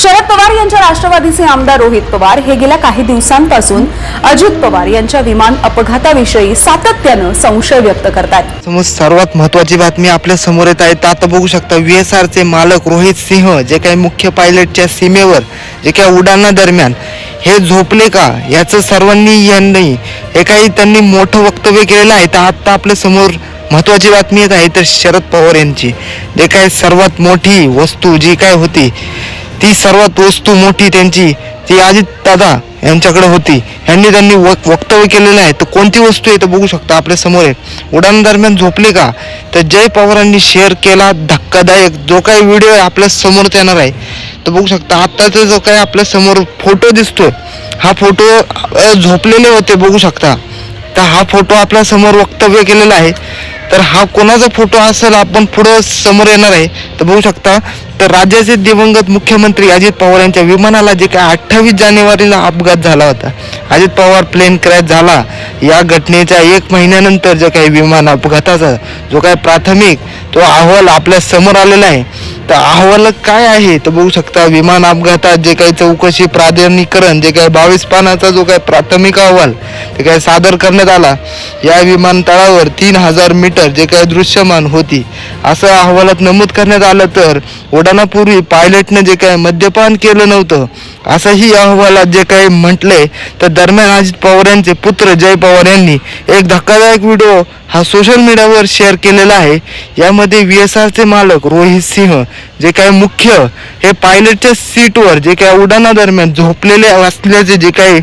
शरद पवार यांच्या राष्ट्रवादीचे आमदार रोहित पवार हे गेल्या काही दिवसांपासून अजित पवार यांच्या विमान अपघाताविषयी सातत्यानं संशय व्यक्त करतात। सर्वात महत्त्वाची बातमी आपल्या समोर येत आहे। आता बघू शकता VSR चे मालक रोहित सिंह जे काही मुख्य पायलटच्या सीमेवर जे काही उड्डाणादरम्यान हे झोपले का याचं सर्वांनी यांनी हे काही त्यांनी मोठं वक्तव्य केलेलं आहे। तर आता आपल्या समोर महत्त्वाची बातमी येत आहे तर शरद पवार यांची जे काही सर्वात मोठी वस्तू जी काय होती ती सर्वात वस्तू मोठी त्यांची ती अजित दादा यांच्याकडे होती। त्यांनी वक्तव्य केलेलं आहे। तर कोणती वस्तू आहे तर बघू शकता आपल्या समोर आहे। उड्डाण दरम्यान झोपले का तर जय पवारांनी शेअर केला धक्कादायक जो काही व्हिडिओ आहे आपल्या समोर येणार आहे। तर बघू शकता आत्ताचा जो काही आपल्या समोर फोटो दिसतोय हा फोटो झोपलेले होते बघू शकता। तर हा फोटो आपल्या समोर वक्तव्य केलेला आहे। तर हा कोणाचा फोटो असेल आपण पुढे समोर येणार आहे। तर बघू शकता तर राज्याचे दिवंगत मुख्यमंत्री अजित पवार यांच्या विमानाला जे काय 28 जानेवारीला अपघात झाला होता। अजित पवार प्लेन क्रॅश झाला या घटनेच्या 1 महिन्यानंतर जे काही विमान अपघाताचा जो काही प्राथमिक तो अहवाल आपल्या समोर आलेला आहे। तर अहवाल काय आहे तर बघू शकता विमान अपघातात जे काही चौकशी प्राधिकरण जे काही 22 पानाचा जो काही प्राथमिक अहवाल ते काही सादर करण्यात आला। या विमानतळावर 3000 मीटर जे काही दृश्यमान होती असं अहवालात नमूद करण्यात आलं। तर उड्डाणापूर्वी पायलटने जे काही मद्यपान केलं नव्हतं असंही अहवालात जे काही म्हटलंय। तर दरम्यान अजित पवार यांचे पुत्र जय पवार यांनी एक धक्कादायक व्हिडिओ हा सोशल मीडियावर शेअर केलेला आहे। यामध्ये VSR चे मालक रोहित सिंह जे काही मुख्य हे पायलटच्या सीटवर जे काही उड्डाणादरम्यान झोपलेले असल्याचे जे काही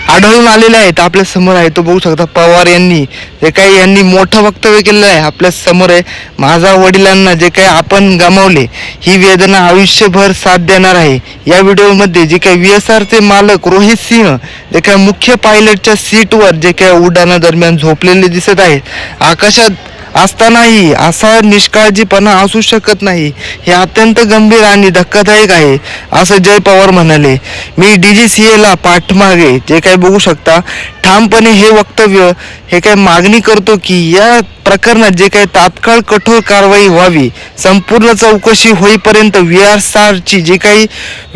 आढळून आलेले आहेत आपल्या समोर आहे। तो बघू शकता पवार यांनी जे काही यांनी मोठं वक्तव्य केलेलं आहे आपल्या समोर आहे। माझ्या वडिलांना जे काही आपण गमावले ही वेदना आयुष्यभर साथ देणार आहे। या व्हिडिओमध्ये जे काही VSR चे मालक रोहित सिंह जे काही मुख्य पायलटच्या सीटवर जे काही उड्डाणादरम्यान झोपलेले दिसत आहेत। आकाशात असतानाही असा निष्काळजीपणा असू शकत नाही हे अत्यंत गंभीर आणि धक्कादायक आहे असं जय पवार म्हणाले। मी DGCA ला पाठमागे जे काही बघू शकता ठामपणे हे वक्तव्य हे काही मागणी करतो की या प्रकरणात जे काही तात्काळ कठोर कारवाई व्हावी। संपूर्ण चौकशी होईपर्यंत VSR ची जे काही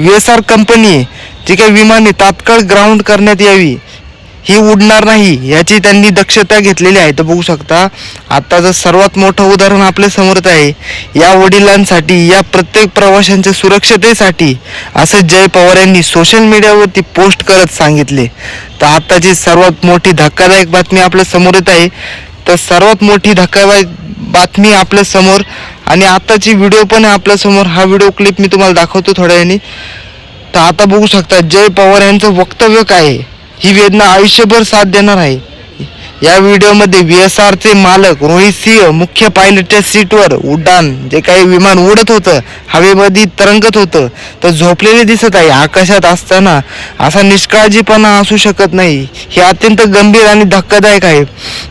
VSR कंपनी जे काही विमाने तात्काळ ग्राउंड करण्यात यावी ही उडणार नाही याची त्यांनी दक्षता घेतलेली आहे। तर बघू शकता आताचं सर्वात मोठं उदाहरण आपल्या समोर आहे। या वडिलांसाठी या प्रत्येक प्रवाशांच्या सुरक्षतेसाठी असं जय पवार यांनी सोशल मीडियावरती पोस्ट करत सांगितले। तर आताची सर्वात मोठी धक्कादायक बातमी आपल्या समोर येत आहे। तर सर्वात मोठी धक्कादायक बातमी आपल्या समोर आणि आताची व्हिडिओ पण आपल्या समोर हा व्हिडिओ क्लिप मी तुम्हाला दाखवतो थोड्या वेळाने। तर आता बघू शकता जय पवार यांचं वक्तव्य काय आहे। ही वेदना आयुष्यभर साथ देणार आहे। या व्हिडिओमध्ये VSR चे मालक रोहित सिंह मुख्य पायलटच्या सीटवर उड्डाण जे काही विमान उडत होतं हवेमध्ये तरंगत होतं तर झोपलेले दिसत आहे। आकाशात असताना असा निष्काळजीपणा असू शकत नाही हे अत्यंत गंभीर आणि धक्कादायक आहे।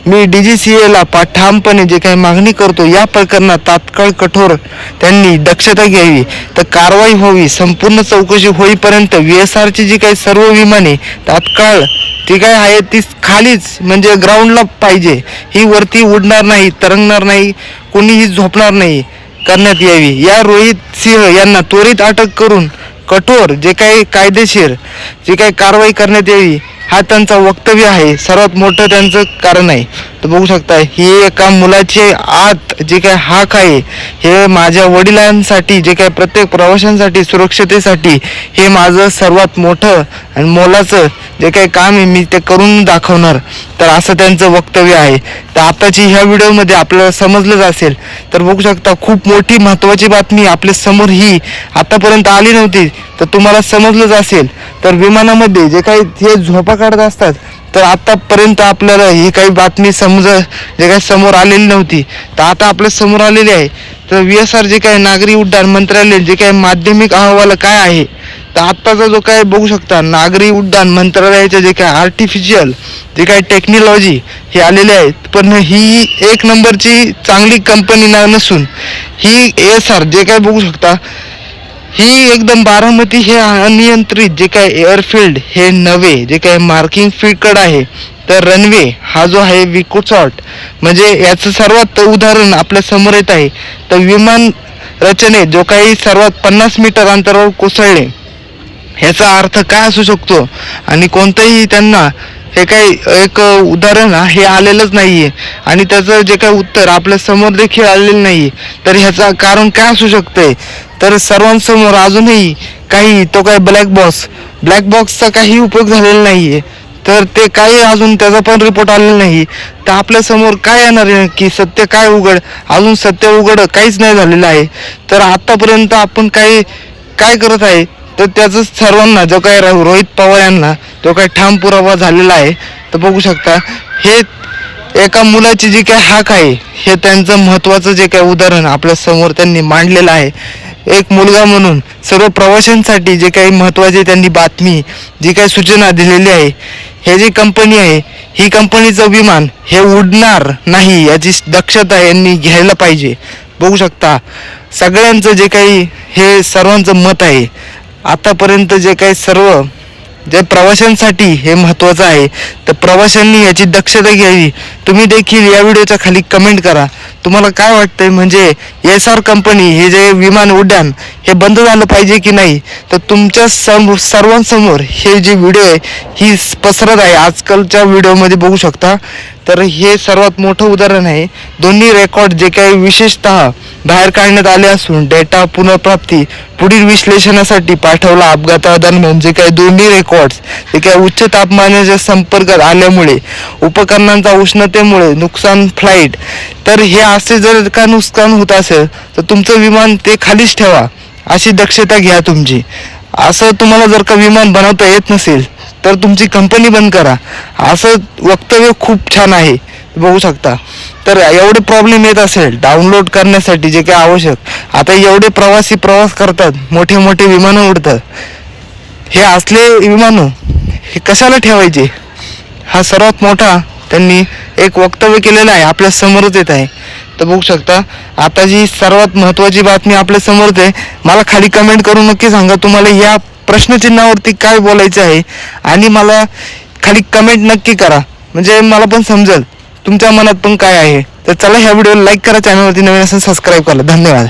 मी DGCA ला ठामपणे जे काही मागणी करतो या प्रकरणात तात्काळ कठोर त्यांनी दक्षता घ्यावी तर कारवाई व्हावी। संपूर्ण चौकशी होईपर्यंत VSR ची जी काही सर्व विमाने तात्काळ ती काय आहे ती खालीच म्हणजे ग्राउंडला पाहिजे। ही वरती उडणार नाही तरंगणार नाही कोणीही झोपणार नाही करण्यात यावी। या रोहित सिंह यांना त्वरित अटक करून कठोर जे काही कायदेशीर जे काही कारवाई करण्यात यावी हा त्यांचा वक्तव्य आहे। सर्वात मोठं त्यांचं कारण आहे। तर बघू शकता ही एका मुलाची आत जे काही हाक आहे हे माझ्या वडिलांसाठी जे काही प्रत्येक प्रवाशांसाठी सुरक्षतेसाठी हे माझं सर्वात मोठं आणि मोलाचं जे काही काम आहे मी ते करून दाखवणार। तर असं त्यांचं वक्तव्य आहे। तर आताची ह्या व्हिडिओमध्ये आपल्याला समजलंच असेल। तर बघू शकता खूप मोठी महत्त्वाची बातमी आपल्या समोर ही आतापर्यंत आली नव्हती तर तुम्हाला समजलंच असेल। तर विमानामध्ये जे काही हे झोपा काढत असतात तर आतापर्यंत आपल्याला ही काही बातमी जे काही समोर आलेली नव्हती तर आता आपल्या समोर आलेली आहे। तर VSR जे काही नागरी उड्डाण मंत्रालय जे काही माध्यमिक अहवाल काय आहे तर आत्ताचा जो काय बघू शकता नागरी उड्डाण मंत्रालयाचे जे काही आर्टिफिशियल जे काही टेक्नॉलॉजी हे आलेले आहेत पण ही एक नंबरची चांगली कंपनी नसून ही ASR जे काही बघू शकता ही एकदम बारामती हे अनियंत्रित जे काही एअरफील्ड हे नवे जे काही मार्किंग फील्ड आहे। तर रनवे हा जो आहे विकोसॉट म्हणजे याचं सर्वात उदाहरण आपल्या समोर येत आहे। तर विमान रचनेत जो काही सर्वात 50 मीटर अंतरावर कोसळले, ह्याचा अर्थ काय असू शकतो आणि कोणतंही त्यांना हे काही एक उदाहरण हे आलेलंच नाहीये आणि त्याचं जे काही उत्तर आपल्या समोर देखील आलेलं नाहीये. तर ह्याचं कारण काय असू शकतंय, तर सर्वांसमोर अजूनही काही तो काय ब्लॅक बॉक्सचा काही उपयोग झालेला नाहीये. तर ते काही अजून त्याचा पण रिपोर्ट आलेला नाही. तर आपल्या समोर काय येणार आहे की सत्य काय उघड, अजून सत्य उघड काहीच नाही झालेलं आहे. तर आतापर्यंत आपण काय करत आहे, तर त्याचं सर्वांना जो काही रोहित पवार यांना जो काही ठाम पुरावा झालेला आहे. तर बघू शकता हे एका मुलाची जी काही हाक आहे, हे त्यांचं महत्त्वाचं जे काही उदाहरण आपल्या समोर त्यांनी मांडलेलं आहे. एक मुलगा म्हणून सर्व प्रवाशांसाठी जे काही महत्त्वाची त्यांनी बातमी जी काही सूचना दिलेली आहे. हे जी कंपनी आहे, ही कंपनीचं विमान हे उडणार नाही याची दक्षता यांनी घ्यायला पाहिजे. बघू शकता सगळ्यांचं जे काही हे सर्वांचं मत आहे. आतापर्यंत जे काही सर्व जे प्रवाशांसाठी हे महत्त्वाचं आहे, तर प्रवाशांनी याची दक्षता घ्यावी. तुम्ही देखील या व्हिडिओच्या खाली कमेंट करा तुम्हाला काय वाटतंय, म्हणजे SR कंपनी हे जे विमान उड्डाण हे बंद झालं पाहिजे की नाही. तर तुमच्या सर्वांसमोर हे जे व्हिडिओ आहे ही पसरत आहे आजकालच्या व्हिडिओमध्ये बघू शकता. तर हे सर्वात मोठं उदाहरण आहे. दोन्ही रेकॉर्ड जे काही विशेषतः बाहेर काढण्यात आले असून डेटा पुनर्प्राप्ती पुढील विश्लेषणासाठी पाठवला. अपघातादरम्यान जे काही दोन्ही रेकॉर्ड्स जे काही उच्च तापमानाच्या संपर्कात आल्यामुळे उपकरणांचा उष्णतेमुळे नुकसान फ्लाईट, तर हे असे जर का नुकसान होत असेल तर तुमचं विमान ते खालीच ठेवा, अशी दक्षता घ्या तुमची. असं तुम्हाला जर का विमान बनवता येत नसेल तर तुमची कंपनी बंद करा, असं वक्तव्य खूप छान आहे. बघू शकता. तर एवढे प्रॉब्लेम येत असेल डाउनलोड करण्यासाठी जे काही आवश्यक, आता एवढे प्रवासी प्रवास करतात, मोठे मोठे विमानं उडतात, हे असले विमानं हे कशाला ठेवायचे, हा सर्वात मोठा त्यांनी एक वक्तव्य केलेलं आहे, आपल्या समोरच येत आहे. तर बघू शकता आता जी सर्वात महत्त्वाची बातमी आपल्या समोरच आहे. मला खाली कमेंट करून नक्की सांगा तुम्हाला या प्रश्नचिन्हावरती काय बोलायचं आहे आणि मला खाली कमेंट नक्की करा, म्हणजे मला पण समजेल तुमच्या मनात पण काय आहे. तर चला ह्या व्हिडिओला लाईक करा, चॅनलवरती नवीन असेल सबस्क्राईब करा. धन्यवाद.